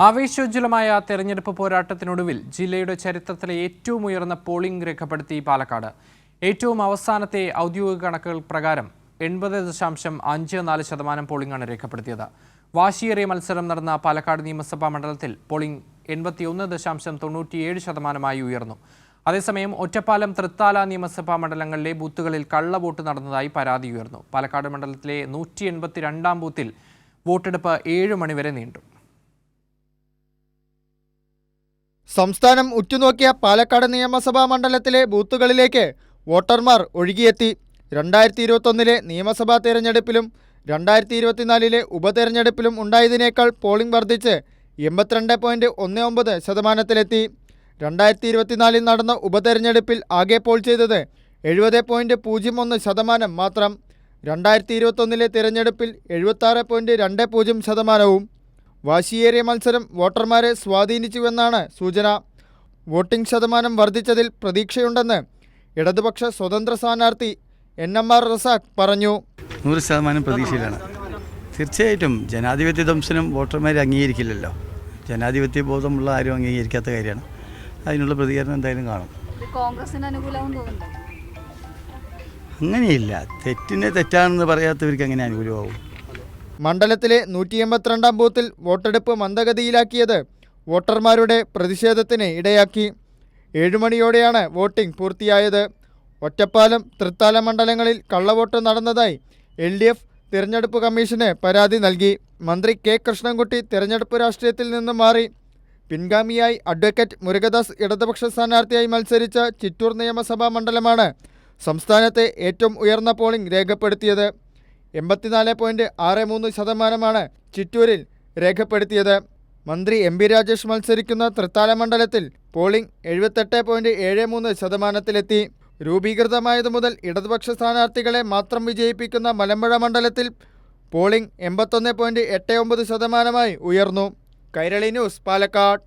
ആവേശോജ്വലമായ തെരഞ്ഞെടുപ്പ് പോരാട്ടത്തിനൊടുവിൽ ജില്ലയുടെ ചരിത്രത്തിലെ ഏറ്റവും ഉയർന്ന പോളിംഗ് രേഖപ്പെടുത്തി പാലക്കാട്. ഏറ്റവും അവസാനത്തെ ഔദ്യോഗിക കണക്കുകൾ പ്രകാരം 80.54% പോളിംഗാണ് രേഖപ്പെടുത്തിയത്. വാശിയേറിയ മത്സരം നടന്ന പാലക്കാട് നിയമസഭാ മണ്ഡലത്തിൽ പോളിംഗ് 81.97% ഉയർന്നു. അതേസമയം ഒറ്റപ്പാലം, തൃത്താല നിയമസഭാ മണ്ഡലങ്ങളിലെ ബൂത്തുകളിൽ കള്ളവോട്ട് നടന്നതായി പരാതി ഉയർന്നു. പാലക്കാട് മണ്ഡലത്തിലെ 182-ാം ബൂത്തിൽ വോട്ടെടുപ്പ് 7 മണിവരെ നീണ്ടു. സംസ്ഥാനം ഉറ്റുനോക്കിയ പാലക്കാട് നിയമസഭാ മണ്ഡലത്തിലെ ബൂത്തുകളിലേക്ക് വോട്ടർമാർ ഒഴുകിയെത്തി. 2021 നിയമസഭാ തെരഞ്ഞെടുപ്പിലും 2024 ഉപതെരഞ്ഞെടുപ്പിലും ഉണ്ടായതിനേക്കാൾ പോളിംഗ് വർദ്ധിച്ച് 82.19%. 2024 നടന്ന ഉപതെരഞ്ഞെടുപ്പിൽ ആകെ പോൾ ചെയ്തത് 70.01% മാത്രം. 2021 തെരഞ്ഞെടുപ്പിൽ 76.20%. വാശിയേറിയ മത്സരം വോട്ടർമാരെ സ്വാധീനിച്ചുവെന്നാണ് സൂചന. വോട്ടിംഗ് ശതമാനം വർദ്ധിച്ചതിൽ പ്രതീക്ഷയുണ്ടെന്ന് ഇടതുപക്ഷ സ്വതന്ത്ര സ്ഥാനാർത്ഥി NMR റസാഖ് പറഞ്ഞു. 100% പ്രതീക്ഷയിലാണ്. തീർച്ചയായിട്ടും ജനാധിപത്യ ദംശനം വോട്ടർമാരെ അംഗീകരിക്കില്ലല്ലോ. ജനാധിപത്യ ബോധമുള്ള ആരും അംഗീകരിക്കാത്ത കാര്യമാണ്. അതിനുള്ള പ്രതികരണം എന്തായാലും കാണും. കോൺഗ്രസിന് അനുകൂലമാണെന്ന് തോന്നുന്നു. അങ്ങനെയില്ല, തെറ്റിനെ തെറ്റാണെന്ന് പറയാത്തവർക്ക് എങ്ങനെ അനുകൂലമാവും? മണ്ഡലത്തിലെ 182-ാം ബൂത്തിൽ വോട്ടെടുപ്പ് മന്ദഗതിയിലാക്കിയത് വോട്ടർമാരുടെ പ്രതിഷേധത്തിന് ഇടയാക്കി. 7 മണിയോടെയാണ് വോട്ടിംഗ് പൂർത്തിയായത്. ഒറ്റപ്പാലം, തൃത്താല മണ്ഡലങ്ങളിൽ കള്ളവോട്ട് നടന്നതായി LDF തിരഞ്ഞെടുപ്പ് കമ്മീഷന് പരാതി നൽകി. മന്ത്രി K കൃഷ്ണൻകുട്ടി തിരഞ്ഞെടുപ്പ് രാഷ്ട്രീയത്തിൽ നിന്ന് മാറി പിൻഗാമിയായി അഡ്വക്കേറ്റ് മുരുകദാസ് ഇടതുപക്ഷ സ്ഥാനാർത്ഥിയായി മത്സരിച്ച ചിറ്റൂർ നിയമസഭാ മണ്ഡലമാണ് സംസ്ഥാനത്തെ ഏറ്റവും ഉയർന്ന പോളിംഗ് രേഖപ്പെടുത്തിയത്. 84.63% ചിറ്റൂരിൽ രേഖപ്പെടുത്തിയത്. മന്ത്രി MB രാജേഷ് മത്സരിക്കുന്ന തൃത്താല മണ്ഡലത്തിൽ പോളിംഗ് 78.73%. രൂപീകൃതമായതു മുതൽ ഇടതുപക്ഷ സ്ഥാനാർത്ഥികളെ മാത്രം വിജയിപ്പിക്കുന്ന മലമ്പുഴ മണ്ഡലത്തിൽ പോളിംഗ് 81.89% ഉയർന്നു. കൈരളി ന്യൂസ്, പാലക്കാട്.